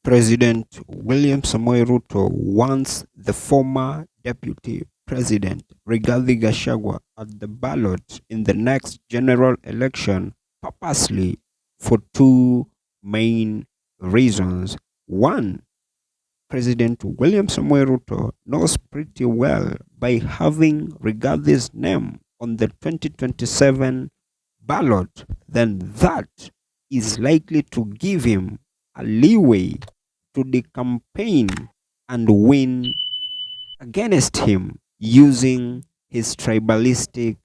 President William Samoei Ruto wants the former Deputy President Rigathi Gachagua at the ballot in the next general election purposely for two main reasons. One, President William Samoei Ruto knows pretty well by having Rigathi's name on the 2027 ballot, then that is likely to give him a leeway to the campaign and win against him using his tribalistic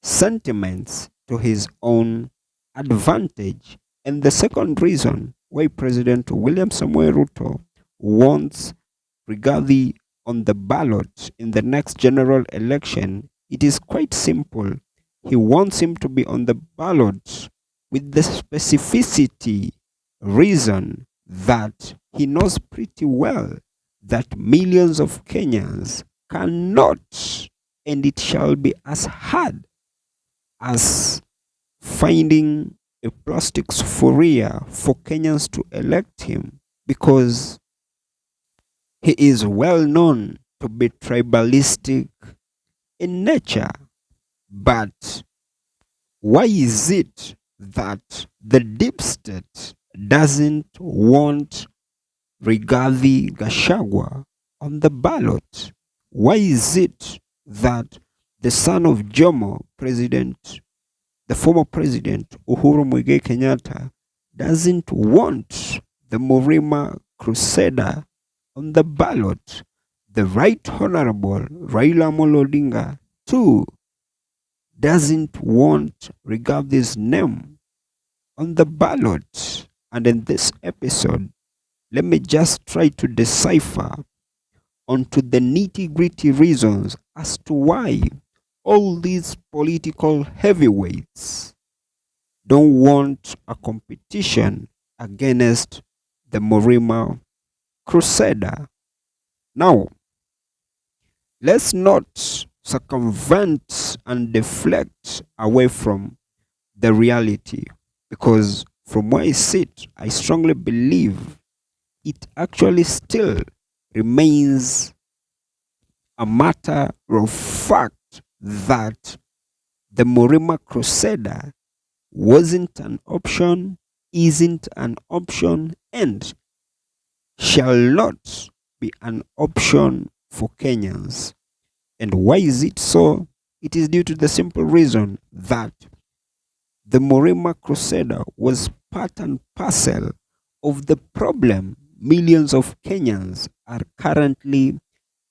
sentiments to his own advantage. And the second reason why President William Samoei Ruto wants Rigathi on the ballot in the next general election, it is quite simple. He wants him to be on the ballot with the specificity reason that he knows pretty well that millions of Kenyans cannot, and it shall be as hard as finding a plastic sphere for Kenyans to elect him, because he is well known to be tribalistic in nature. But why is it that the deep state doesn't want Rigathi Gachagua on the ballot? Why is it that the son of Jomo, the former president Uhuru Muigai Kenyatta, doesn't want the Murima Crusader on the ballot? The Right Honorable Raila Amolo Odinga too doesn't want Rigathi's name on the ballot. And in this episode, let me just try to decipher onto the nitty-gritty reasons as to why all these political heavyweights don't want a competition against the Murima Crusader. Now, let's not circumvent and deflect away from the reality, because from where I sit, I strongly believe it actually still remains a matter of fact that the Murima Crusader wasn't an option, isn't an option, and shall not be an option for Kenyans. And why is it so? It is due to the simple reason that the Murima Crusader was part and parcel of the problem millions of Kenyans are currently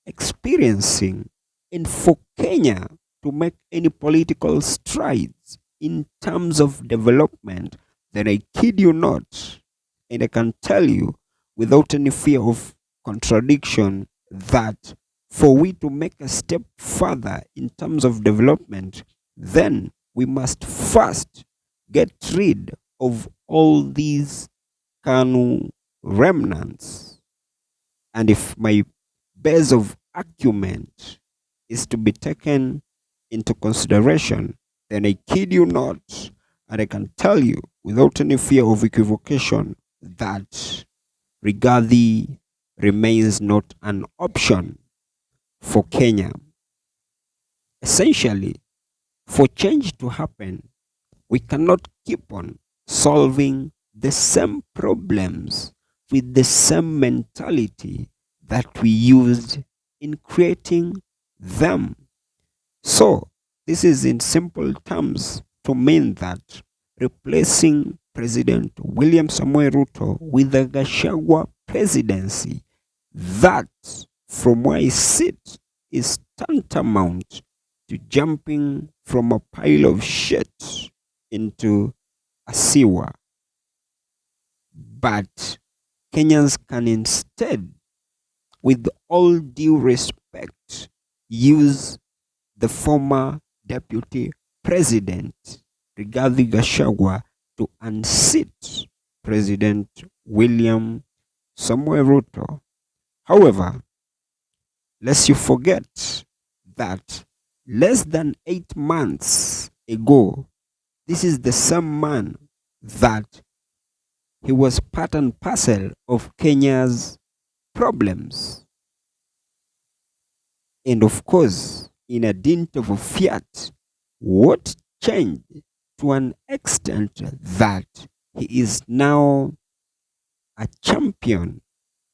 experiencing. And for Kenya to make any political strides in terms of development, then I kid you not, and I can tell you without any fear of contradiction that for we to make a step further in terms of development, then we must first get rid of all these Kanu remnants. And if my base of argument is to be taken into consideration, then I kid you not, and I can tell you without any fear of equivocation that Rigathi remains not an option for Kenya. Essentially, for change to happen, we cannot keep on solving the same problems with the same mentality that we used in creating them. So, this is in simple terms to mean that replacing President William Samoei Ruto with the Gachagua presidency, that, from where I sit, is tantamount to jumping from a pile of shit into a sewer. But Kenyans can instead, with all due respect, use the former deputy president Rigathi Gachagua to unseat President William Samoei Ruto. However, lest you forget that less than 8 months ago, this is the same man that He was part and parcel of Kenya's problems. And of course, in a dint of a fiat, what changed to an extent that he is now a champion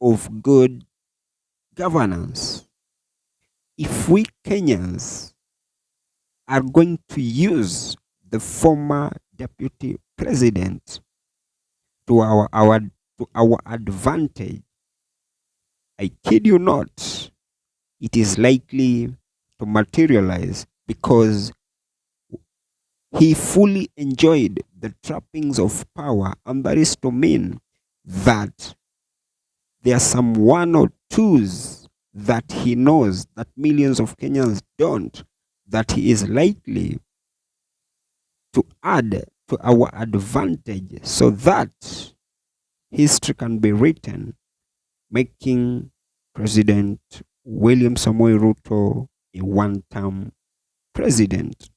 of good governance. If we Kenyans are going to use the former deputy president to our advantage, I kid you not, it is likely to materialize because he fully enjoyed the trappings of power, and that is to mean that there are some one or twos that he knows that millions of Kenyans don't, that he is likely to add to our advantage so that history can be written, making President William Samoei Ruto a one-term president.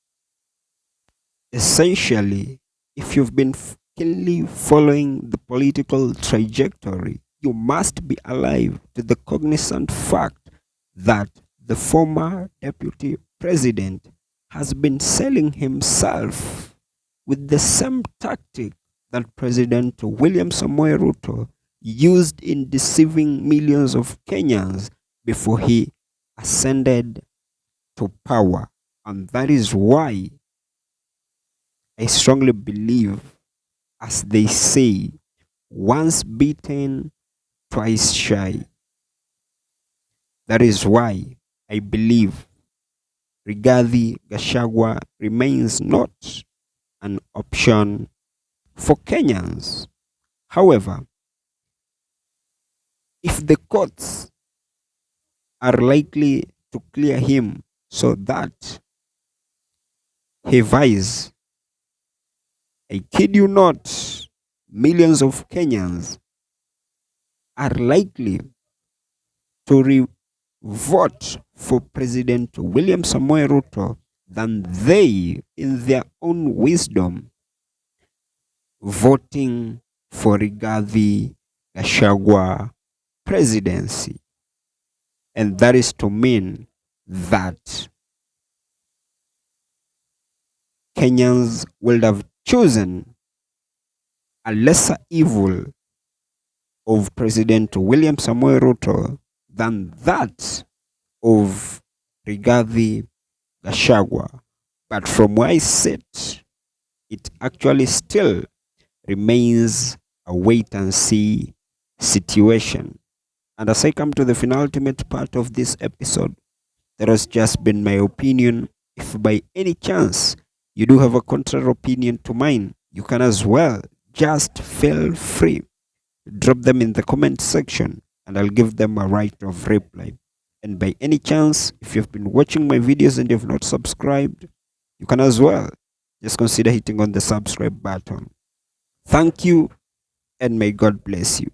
Essentially, if you've been keenly following the political trajectory, you must be alive to the cognizant fact that the former deputy president has been selling himself with the same tactic that President William Samoei Ruto used in deceiving millions of Kenyans before he ascended to power. And that is why I strongly believe, as they say, once beaten, twice shy. That is why I believe Rigathi Gachagua remains not an option for Kenyans. However, if the courts are likely to clear him so that he vies, I kid you not, millions of Kenyans are likely to vote for President William Samoei Ruto than they, in their own wisdom, voting for Rigathi Gachagua presidency. And that is to mean that Kenyans would have chosen a lesser evil of President William Samoei Ruto than that of Rigathi Gachagua. But from where I sit, it actually still remains a wait and see situation. And as I come to the penultimate part of this episode, that has just been my opinion. If by any chance you do have a contrary opinion to mine, you can as well just feel free. Drop them in the comment section and I'll give them a right of reply. And by any chance, if you've been watching my videos and you've not subscribed, you can as well just consider hitting on the subscribe button. Thank you and may God bless you.